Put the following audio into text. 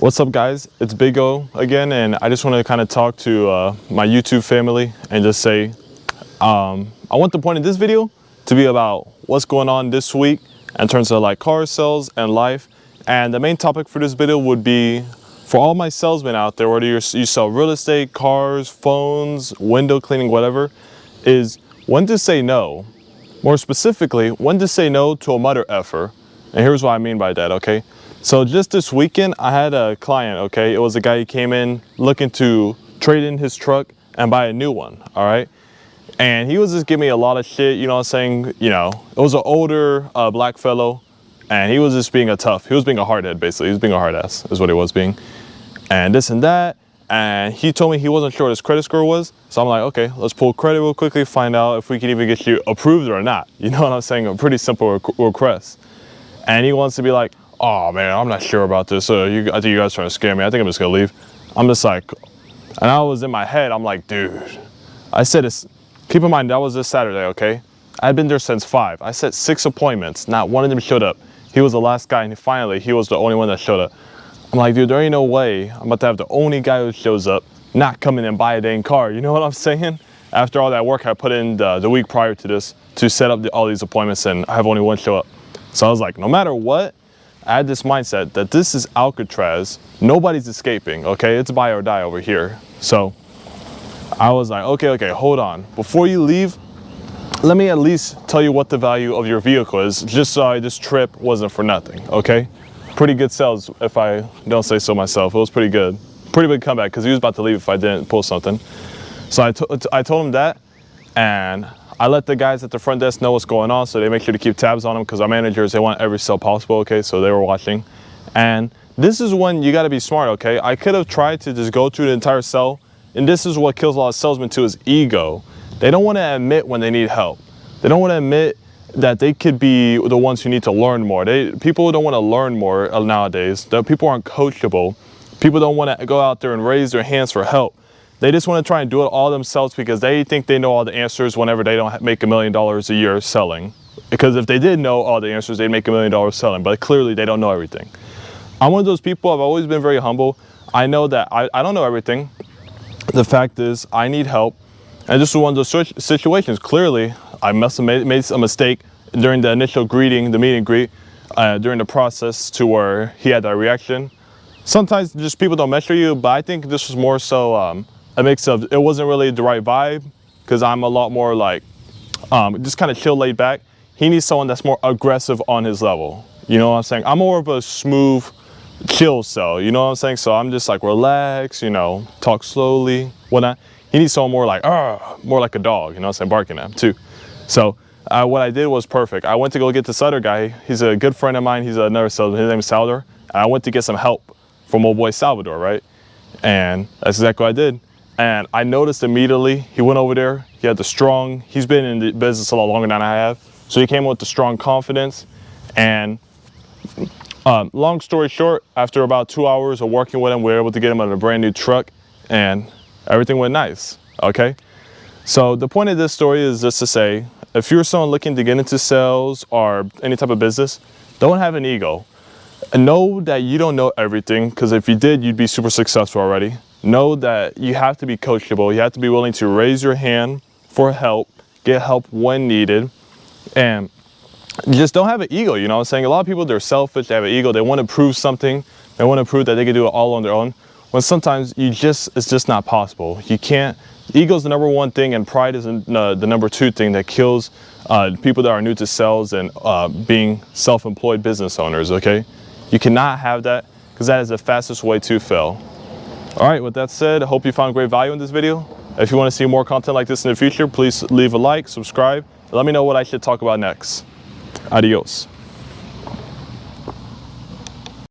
What's up, guys? It's Big O again, and I just want to kind of talk to my YouTube family and just say I want the point of this video to be about what's going on this week in terms of like car sales and life. And the main topic for this video would be for all my salesmen out there, whether you sell real estate, cars, phones, window cleaning, whatever, is when to say no. More specifically, when to say no to a mother effer. And here's what I mean by that, okay? So just this weekend, I had a client, okay? It was a guy who came in looking to trade in his truck and buy a new one, all right? And he was just giving me a lot of shit, you know what I'm saying? You know, it was an older black fellow, and he was just being he was being a hardhead, basically. He was being a hard ass, is what he was being. And this and that, and he told me he wasn't sure what his credit score was. So I'm like, okay, let's pull credit real quickly, find out if we can even get you approved or not. You know what I'm saying? A pretty simple request. And he wants to be like, oh man, I'm not sure about this. I think you guys are trying to scare me. I think I'm just gonna leave. I'm just like, and I was in my head, I'm like, dude, I said it's, keep in mind, that was this Saturday, okay? I'd been there since 5. I set 6 appointments, not one of them showed up. He was the last guy, and finally, he was the only one that showed up. I'm like, dude, there ain't no way I'm about to have the only guy who shows up not come in and buy a dang car. You know what I'm saying? After all that work I put in the week prior to this to set up all these appointments, and I have only one show up. So I was like, no matter what, I had this mindset that this is Alcatraz. Nobody's escaping, okay? It's buy or die over here. So I was like, okay, hold on. Before you leave, let me at least tell you what the value of your vehicle is, just so this trip wasn't for nothing, okay? Pretty good sales, if I don't say so myself. It was pretty good. Pretty big comeback, because he was about to leave if I didn't pull something. So I told him that, and I let the guys at the front desk know what's going on, so they make sure to keep tabs on them, because our managers, they want every sale possible, okay? So they were watching. And this is when you got to be smart, okay? I could have tried to just go through the entire sale, and this is what kills a lot of salesmen too, is ego. They don't want to admit when they need help. They don't want to admit that they could be the ones who need to learn more. People don't want to learn more nowadays. People aren't coachable. People don't want to go out there and raise their hands for help. They just want to try and do it all themselves because they think they know all the answers whenever they don't make $1 million a year selling. Because if they did know all the answers, they'd make $1 million selling, but clearly they don't know everything. I'm one of those people, I've always been very humble. I know that I don't know everything. The fact is, I need help. And this was one of those situations. Clearly, I must have made a mistake during the initial greeting, the meet and greet, during the process to where he had that reaction. Sometimes just people don't measure you, but I think this was more so a mix of, it wasn't really the right vibe, because I'm a lot more like, just kind of chill, laid back. He needs someone that's more aggressive on his level. You know what I'm saying? I'm more of a smooth, chill sell, you know what I'm saying? So I'm just like, relax, you know, talk slowly, whatnot. He needs someone more like, more like a dog, you know what I'm saying, barking at him too. So what I did was perfect. I went to go get this other guy. He's a good friend of mine. He's another salesman. His name is Salvador. And I went to get some help from old boy Salvador, right? And that's exactly what I did. And I noticed immediately, he went over there, he had he's been in the business a lot longer than I have. So he came with the strong confidence. And long story short, after about 2 hours of working with him, we were able to get him on a brand new truck, and everything went nice, okay? So the point of this story is just to say, if you're someone looking to get into sales or any type of business, don't have an ego. And know that you don't know everything, because if you did, you'd be super successful already. Know that you have to be coachable. You have to be willing to raise your hand for help, get help when needed, and just don't have an ego, you know what I'm saying? A lot of people, they're selfish, they have an ego, they want to prove something, they want to prove that they can do it all on their own, when sometimes it's just not possible. You can't. Ego is the #1 thing, and pride is the #2 thing that kills people that are new to sales and being self-employed business owners, okay? You cannot have that, because that is the fastest way to fail. All right, with that said, I hope you found great value in this video. If you want to see more content like this in the future, please leave a like, subscribe, and let me know what I should talk about next. Adios.